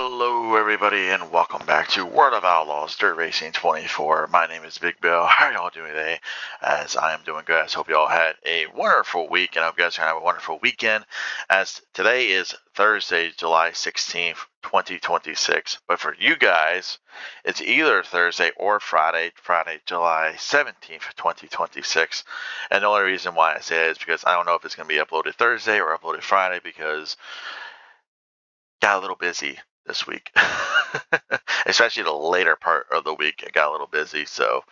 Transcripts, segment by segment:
Hello everybody and welcome back to World of Outlaws Dirt Racing 24. My name is Big Bill. How are y'all doing today? As I am doing good. I hope you all had a wonderful week and I hope you guys are going to have a wonderful weekend, as today is Thursday, July 16th, 2026. But for you guys, it's either Thursday or Friday, July 17th, 2026. And the only reason why I say that is because I don't know if it's going to be uploaded Thursday or uploaded Friday, because got a little busy this week. Especially the later part of the week, it got a little busy. So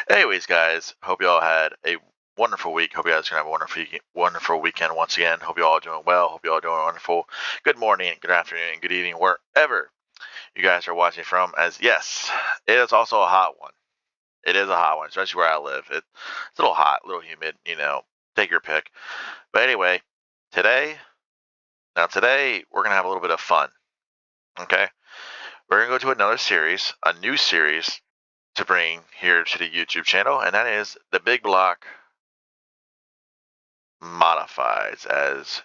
anyways, guys, hope you all had a wonderful week. Hope you guys are gonna have a wonderful weekend once again. Hope you all are doing well. Hope you all are doing wonderful. Good morning, good afternoon, and good evening, wherever you guys are watching from. As yes, it is also a hot one. It is a hot one, especially where I live. It's a little hot, a little humid, take your pick. But anyway, today we're gonna have a little bit of fun. Okay, we're going to go to another series, a new series to bring here to the YouTube channel, and that is the Big Block Modifieds. As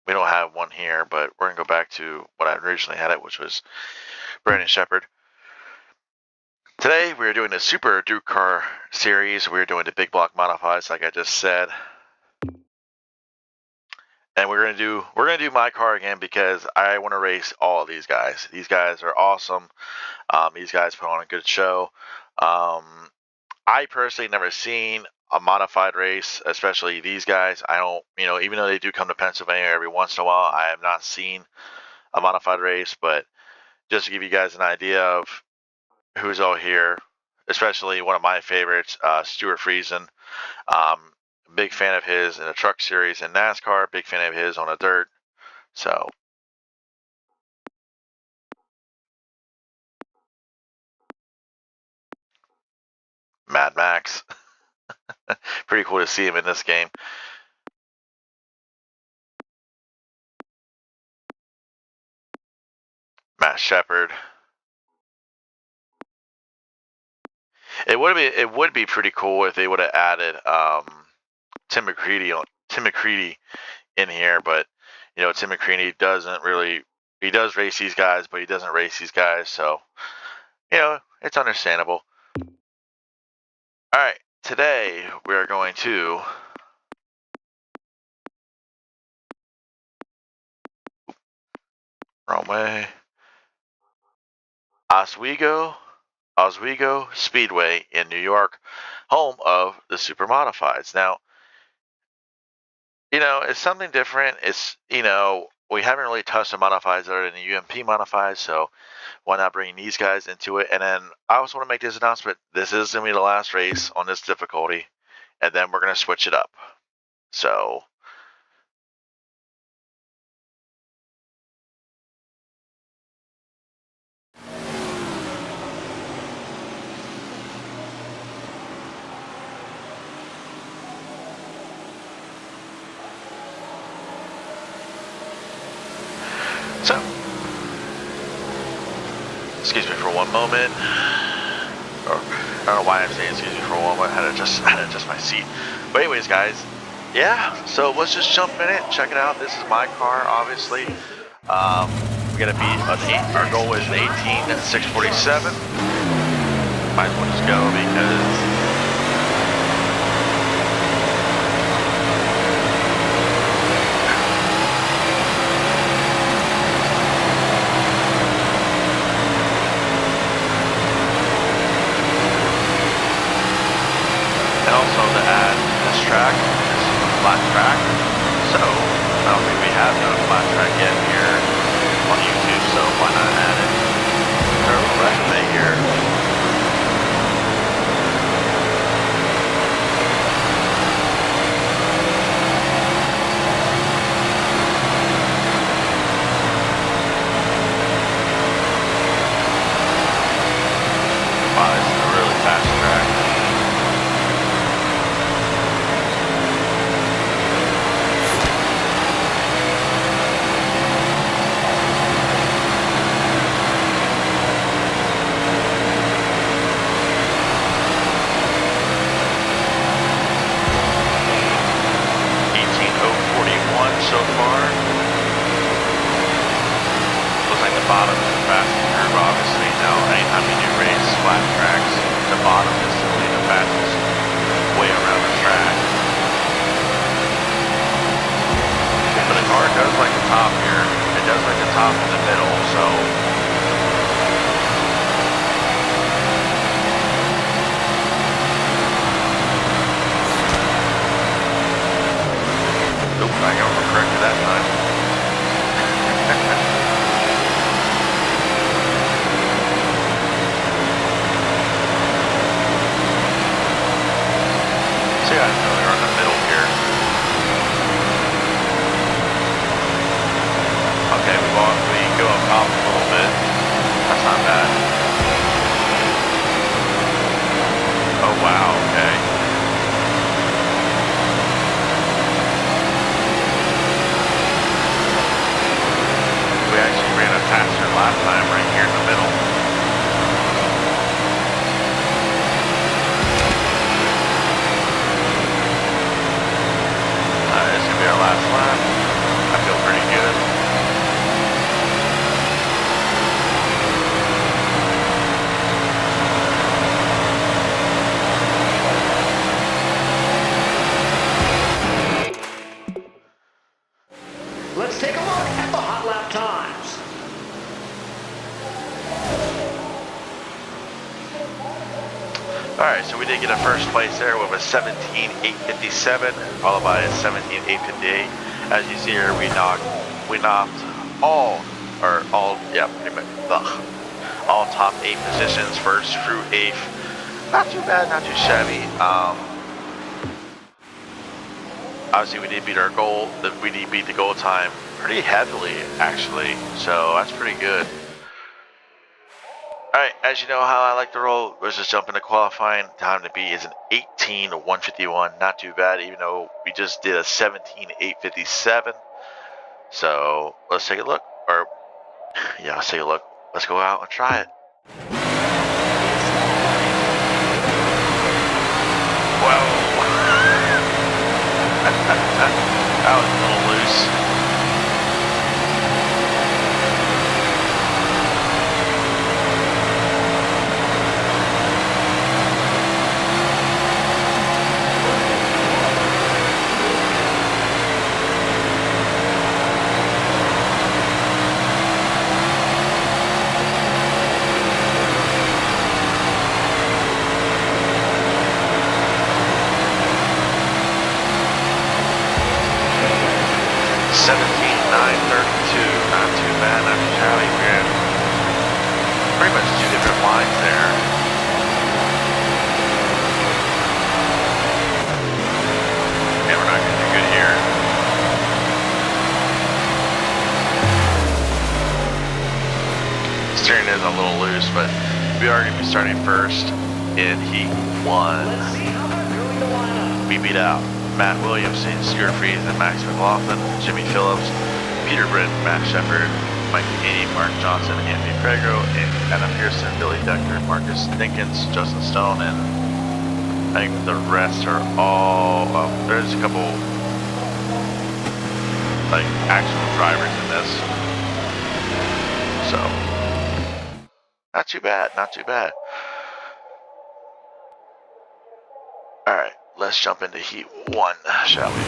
we don't have one here, but we're going to go back to what I originally had it, which was Brandon Shepherd. Today we are doing the Super DIRTcar series. We're doing the Big Block Modifieds, like I just said. And we're gonna do my car again because I want to race all of these guys. These guys are awesome. These guys put on a good show. I personally never seen a modified race, especially these guys. I don't, even though they do come to Pennsylvania every once in a while, I have not seen a modified race. But just to give you guys an idea of who's all here, especially one of my favorites, Stuart Friesen. Big fan of his in the truck series in NASCAR. Big fan of his on the dirt. So Mad Max. Pretty cool to see him in this game. Matt Shepherd. It would be pretty cool if they would have added Tim McCready in here, but Tim McCready he does race these guys, but he doesn't race these guys, so it's understandable. All right, today we are going to wrong way. Oswego Speedway in New York, home of the Super Modifieds. Now, it's something different. It's, we haven't really touched the modifieds other than the UMP modifieds, so why not bring these guys into it? And then I also want to make this announcement. This is going to be the last race on this difficulty, and then we're going to switch it up. So excuse me for one moment. Or, I don't know why I'm saying excuse me for one moment. I had to adjust my seat. But anyways, guys, yeah. So let's just jump in it. Check it out. This is my car, obviously. We're gonna be our goal is an 18 and 647. Might as well just go because. Track is flat track, so I don't think we have done a flat track yet here on YouTube, so why not add it? Turtle resume here. Wow, this is a really fast track. So far, looks Alright, so we did get a first place there with a 17.857, followed by a 17.858. As you see here, we knocked all top 8 positions, first through 8th. Not too bad, not too shabby. Obviously we did beat our goal, we did beat the goal time pretty heavily actually, so that's pretty good. Alright, as you know how I like to roll, let's just jump into qualifying. Time to beat is an 18.151, not too bad, even though we just did a 17.857. So let's take a look, or yeah, let's take a look. Let's go out and try it. Whoa! That was a little loose. Steering is a little loose, but we are going to be starting first in Heat 1. We beat out Matt Williamson, Stuart Freeze, and Max McLaughlin, Jimmy Phillips, Peter Britt, Matt Shepard, Mike Haney, Mark Johnson, Anthony Prego, and Adam Pearson, Billy Decker, Marcus Dinkins, Justin Stone, and I think the rest are all, there's a couple like actual drivers in this, so not too bad, not too bad. Alright, let's jump into Heat 1, shall we?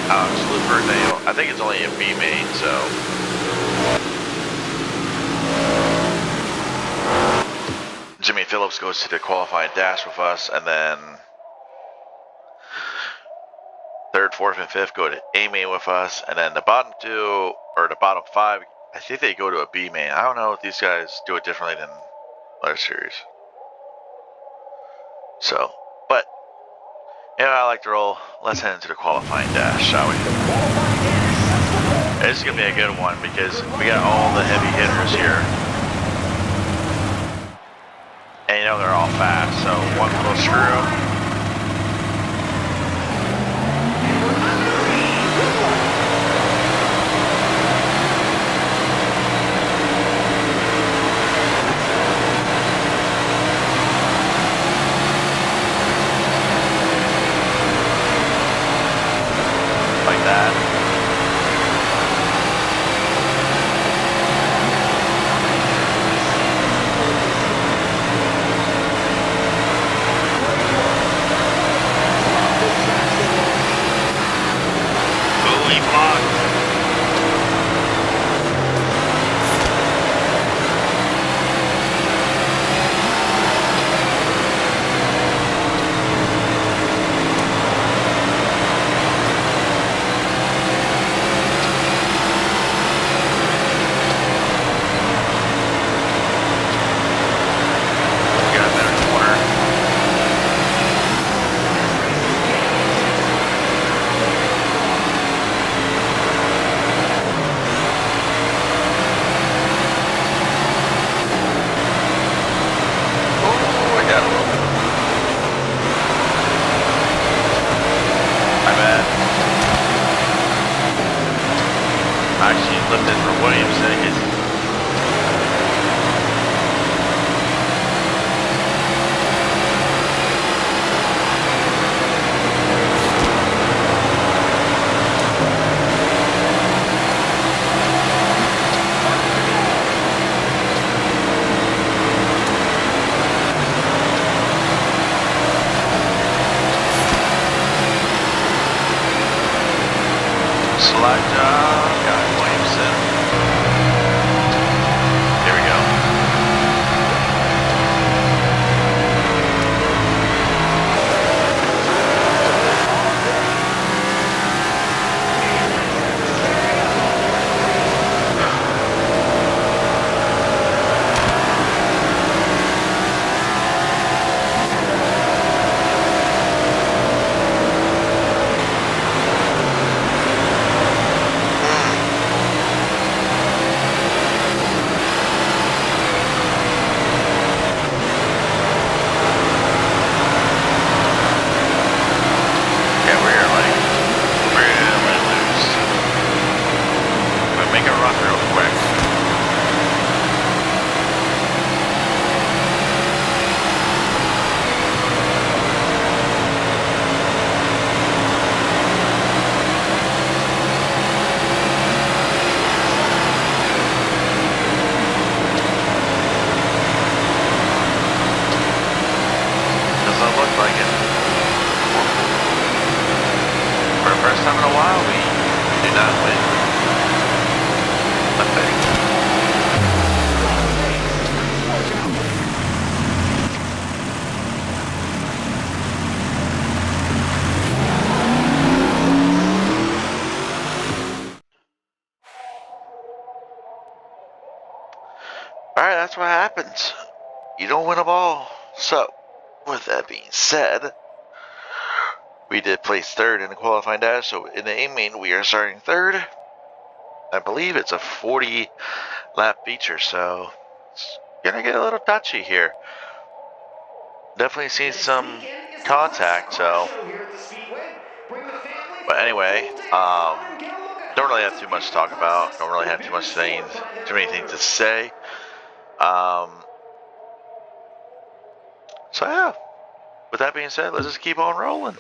Salute for Daniel. I think it's only a B main, so. Jimmy Phillips goes to the qualifying dash with us, and then third, fourth, and fifth go to A main with us, and then the bottom two, or the bottom five, I think they go to a B main. I don't know if these guys do it differently than other series. So, but, yeah, I like to roll. Let's head into the qualifying dash, shall we? This is going to be a good one because we got all the heavy hitters here. And you know they're all fast, so one little screw. Like that. Alright, that's what happens. You don't win a ball. So, with that being said, we did place third in the qualifying dash, so in the A main we are starting third. I believe it's a 40 lap feature, so it's gonna get a little touchy here. Definitely seen some contact, so. But anyway, don't really have too much to talk about. Don't really have too many things to say. So yeah, with that being said, let's just keep on rolling.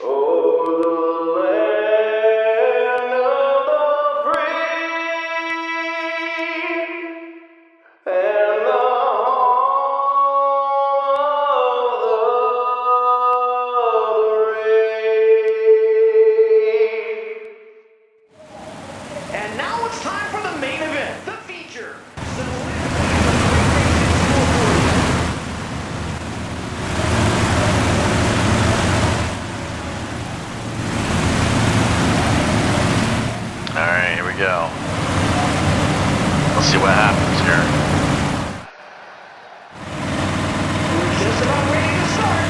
Let's see what happens here. We're just about ready to start.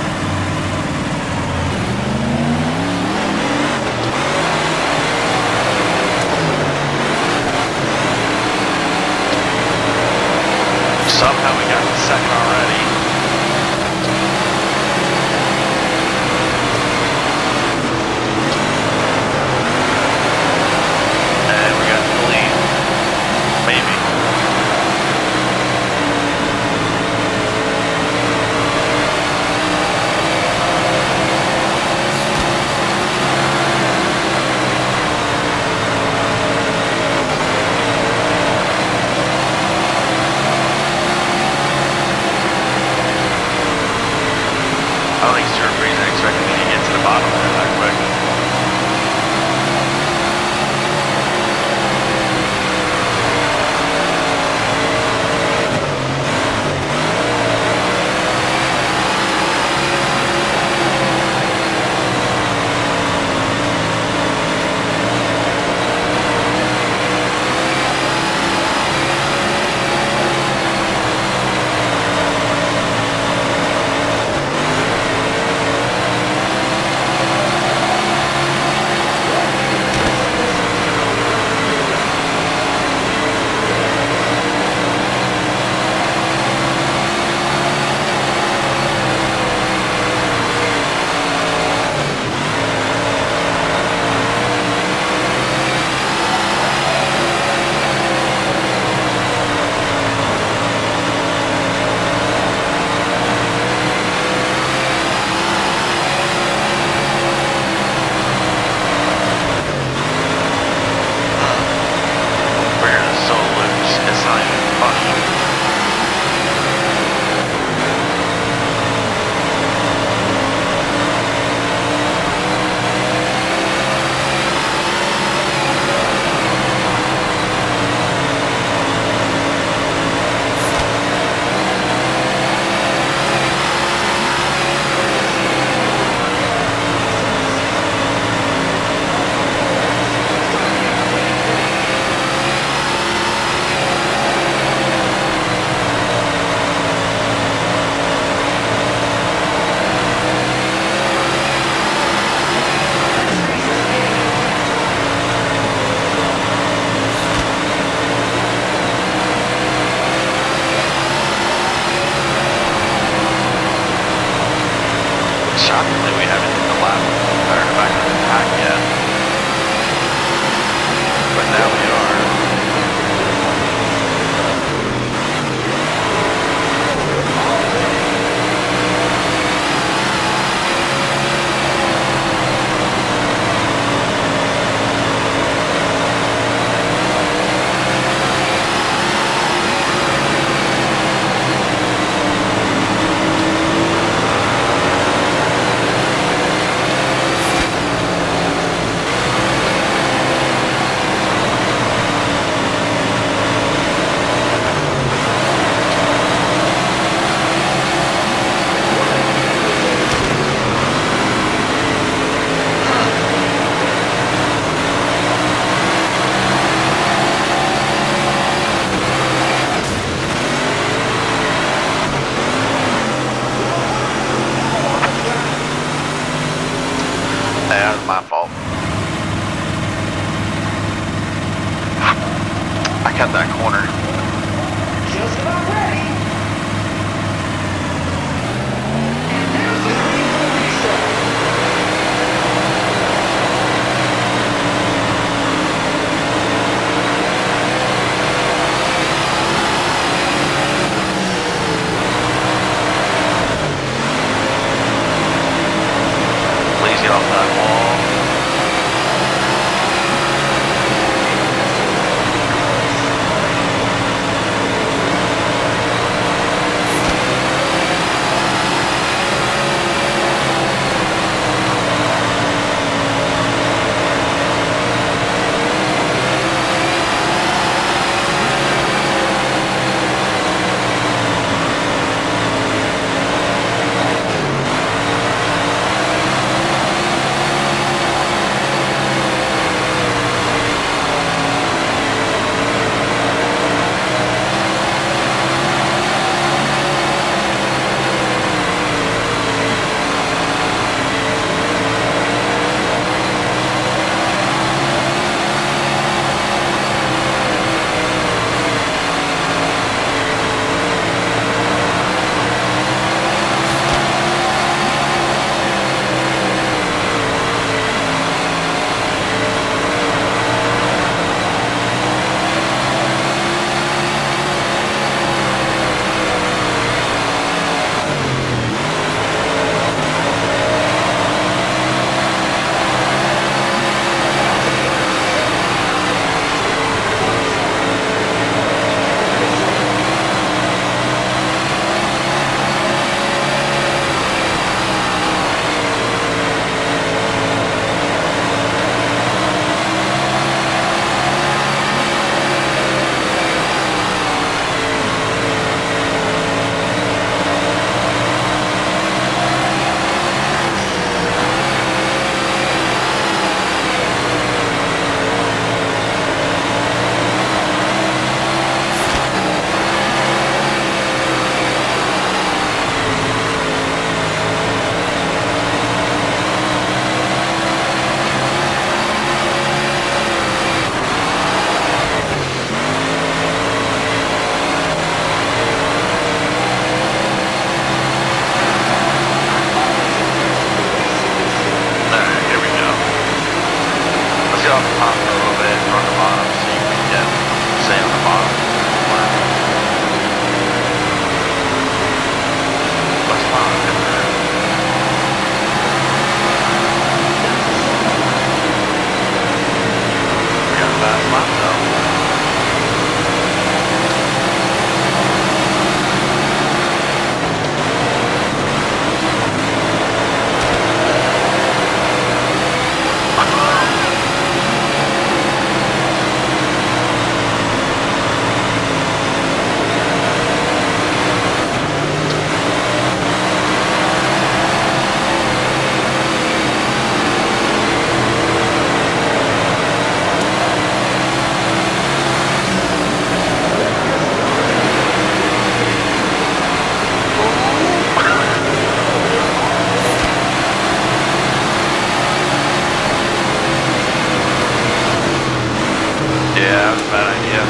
Somehow we got the second already. And we got the lead. Maybe. I don't think Stuart Breeze expected me to get to the bottom of it that quick. Shockingly, we haven't hit the lap or the back of the pack yet. But now we are. That was my fault. I cut that corner. Just about ready. And there's the green for restart. Please get off that wall. off the top for a little bit, run the bottom, see if we can stay on the bottom. Let's bottom hit there. We got a fast lap though. Yeah, that was a bad idea.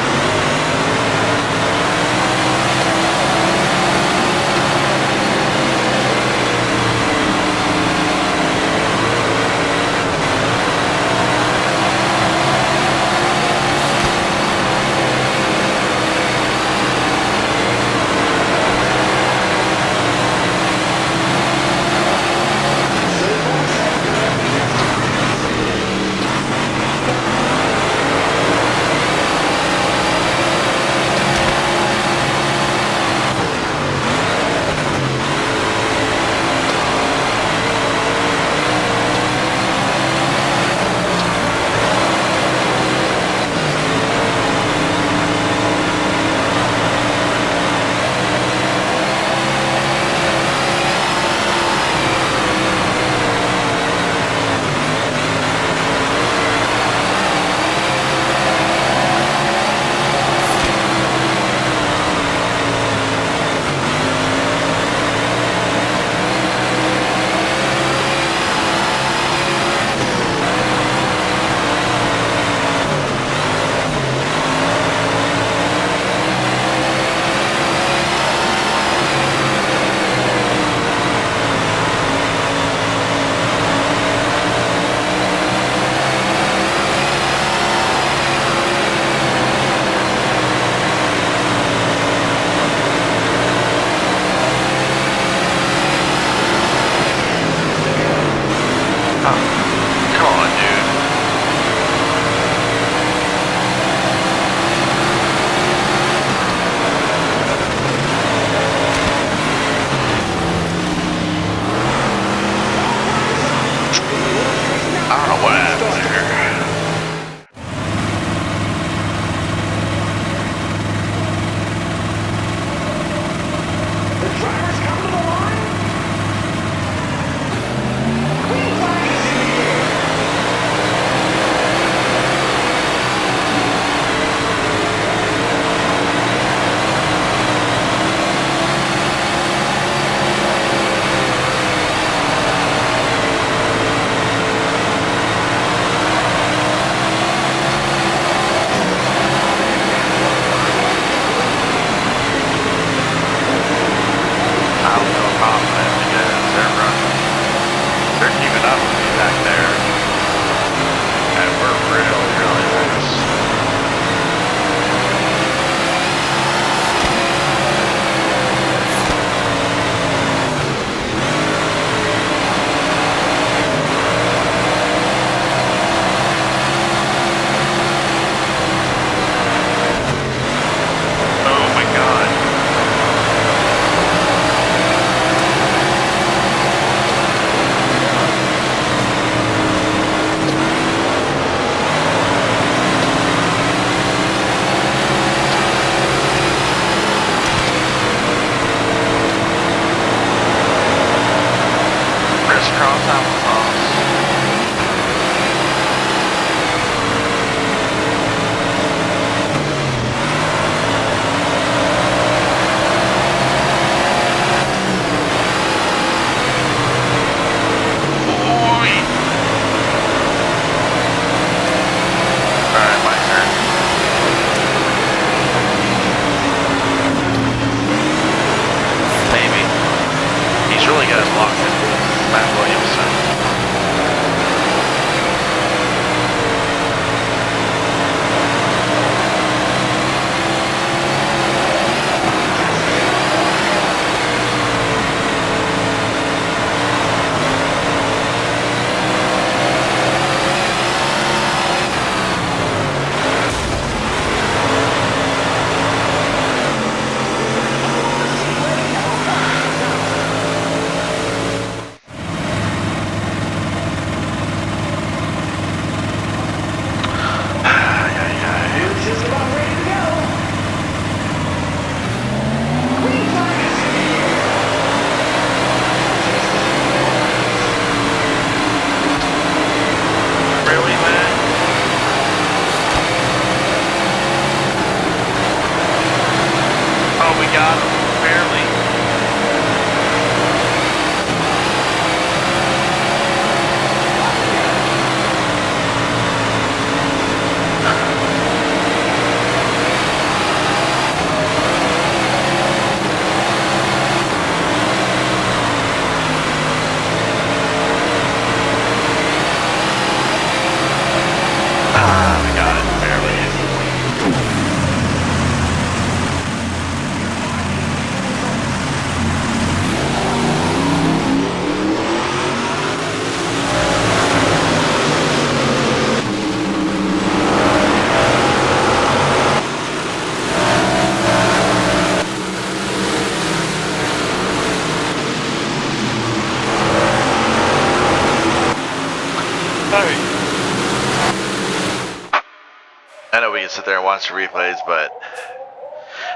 can sit there and watch the replays, but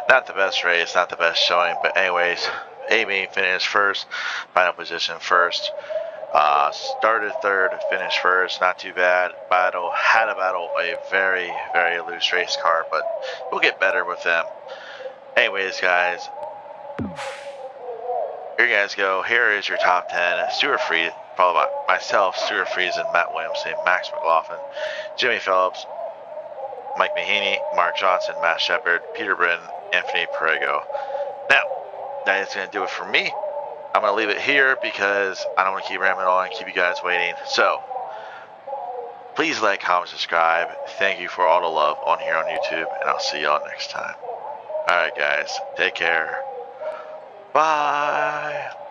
not the best race, not the best showing. But anyways, Amy finished first, final position first. Started third, finished first, not too bad. Had to battle a very, very loose race car, but we'll get better with them. Anyways, guys, here you guys go. Here is your top 10. Stuart Freed, followed by myself, Stuart Friesen, Matt Williamson, Max McLaughlin, Jimmy Phillips, Mike Mahaney, Mark Johnson, Matt Shepard, Peter Britton, Anthony Perego. Now, that is going to do it for me. I'm going to leave it here because I don't want to keep rambling on and keep you guys waiting. So, please like, comment, subscribe. Thank you for all the love on here on YouTube, and I'll see y'all next time. Alright guys, take care. Bye.